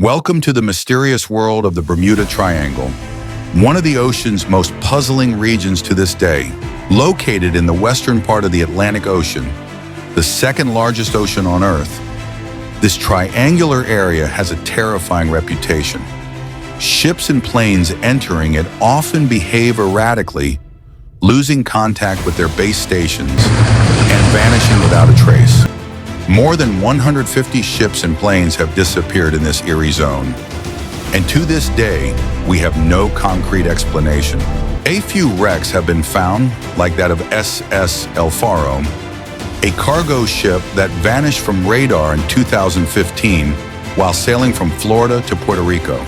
Welcome to the mysterious world of the Bermuda Triangle, one of the ocean's most puzzling regions to this day. Located in the western part of the Atlantic Ocean, the second largest ocean on Earth, this triangular area has a terrifying reputation. Ships and planes entering it often behave erratically, losing contact with their base stations and vanishing without a trace. More than 150 ships and planes have disappeared in this eerie zone, and to this day, we have no concrete explanation. A few wrecks have been found, like that of SS El Faro, a cargo ship that vanished from radar in 2015 while sailing from Florida to Puerto Rico.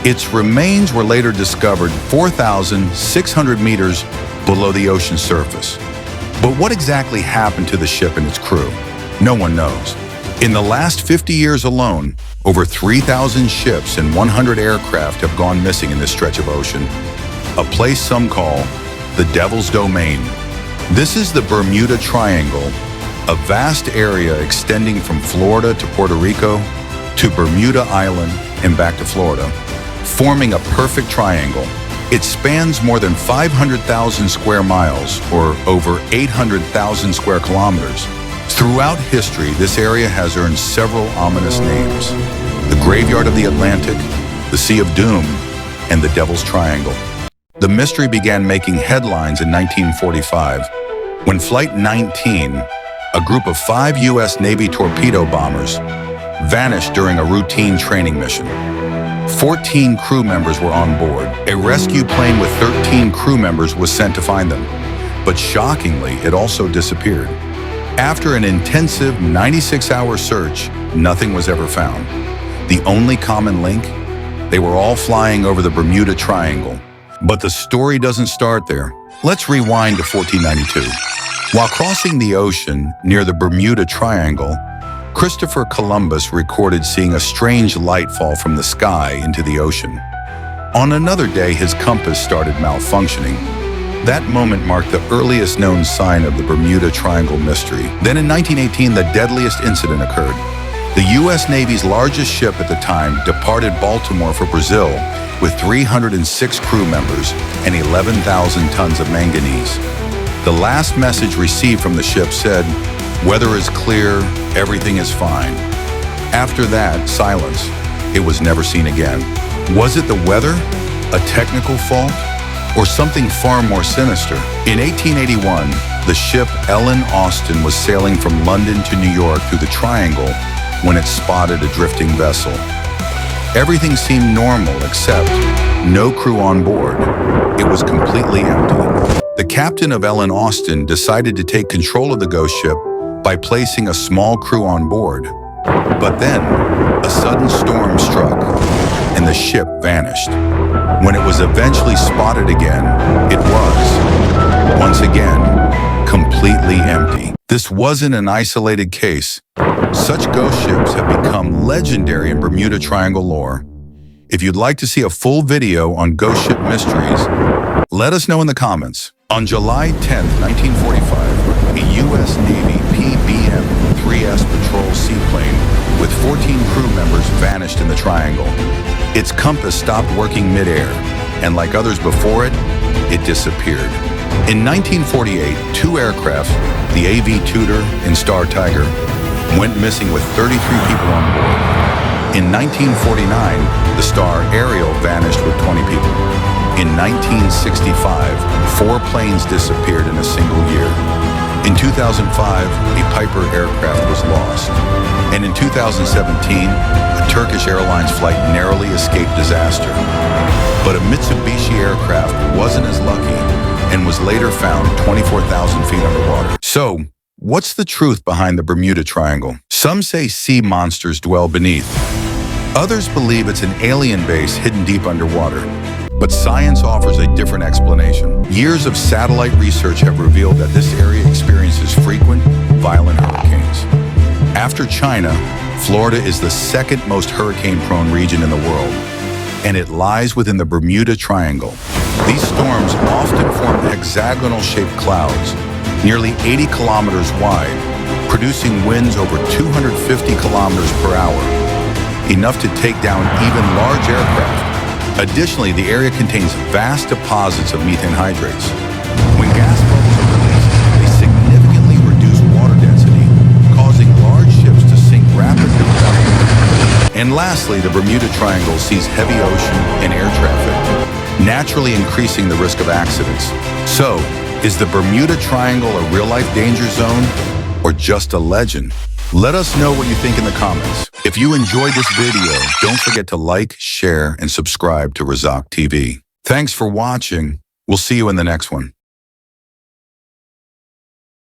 Its remains were later discovered 4,600 meters below the ocean surface. But what exactly happened to the ship and its crew? No one knows. In the last 50 years alone, over 3,000 ships and 100 aircraft have gone missing in this stretch of ocean, a place some call the Devil's Domain. This is the Bermuda Triangle, a vast area extending from Florida to Puerto Rico to Bermuda Island and back to Florida, forming a perfect triangle. It spans more than 500,000 square miles, or over 800,000 square kilometers. Throughout history, this area has earned several ominous names: the Graveyard of the Atlantic, the Sea of Doom, and the Devil's Triangle. The mystery began making headlines in 1945, when Flight 19, a group of 5 U.S. Navy torpedo bombers, vanished during a routine training mission. 14 crew members were on board. A rescue plane with 13 crew members was sent to find them, but shockingly, it also disappeared. After an intensive 96-hour search, nothing was ever found. The only common link? They were all flying over the Bermuda Triangle. But the story doesn't start there. Let's rewind to 1492. While crossing the ocean near the Bermuda Triangle, Christopher Columbus recorded seeing a strange light fall from the sky into the ocean. On another day, his compass started malfunctioning. That moment marked the earliest known sign of the Bermuda Triangle mystery. Then in 1918, the deadliest incident occurred. The U.S. Navy's largest ship at the time departed Baltimore for Brazil with 306 crew members and 11,000 tons of manganese. The last message received from the ship said, "Weather is clear, everything is fine." After that, silence. It was never seen again. Was it the weather? A technical fault? Or something far more sinister? In 1881, the ship Ellen Austin was sailing from London to New York through the Triangle when it spotted a drifting vessel. Everything seemed normal except no crew on board. It was completely empty. The captain of Ellen Austin decided to take control of the ghost ship by placing a small crew on board. But then, a sudden storm struck, and the ship vanished. When it was eventually spotted again, it was, once again, completely empty. This wasn't an isolated case. Such ghost ships have become legendary in Bermuda Triangle lore. If you'd like to see a full video on ghost ship mysteries, let us know in the comments. On July 10, 1945, a U.S. Navy PBM-3S patrol seaplane with 14 crew members vanished in the Triangle. Its compass stopped working midair, and like others before it, it disappeared. In 1948, 2 aircraft, the AV Tudor and Star Tiger, went missing with 33 people on board. In 1949, the Star Ariel vanished with 20 people. In 1965, 4 planes disappeared in a single year. In 2005, a Piper aircraft was lost. And in 2017, a Turkish Airlines flight narrowly escaped disaster. But a Mitsubishi aircraft wasn't as lucky and was later found 24,000 feet underwater. So, what's the truth behind the Bermuda Triangle? Some say sea monsters dwell beneath. Others believe it's an alien base hidden deep underwater. But science offers a different explanation. Years of satellite research have revealed that this area experiences frequent, violent hurricanes. After China, Florida is the second most hurricane-prone region in the world, and it lies within the Bermuda Triangle. These storms often form hexagonal-shaped clouds, nearly 80 kilometers wide, producing winds over 250 kilometers per hour. enough to take down even large aircraft. Additionally, the area contains vast deposits of methane hydrates. When gas bubbles are released, they significantly reduce water density, causing large ships to sink rapidly without warning. And lastly, the Bermuda Triangle sees heavy ocean and air traffic, naturally increasing the risk of accidents. So, is the Bermuda Triangle a real-life danger zone or just a legend? Let us know what you think in the comments. If you enjoyed this video, don't forget to like, share, and subscribe to Razaq TV. Thanks for watching. We'll see you in the next one.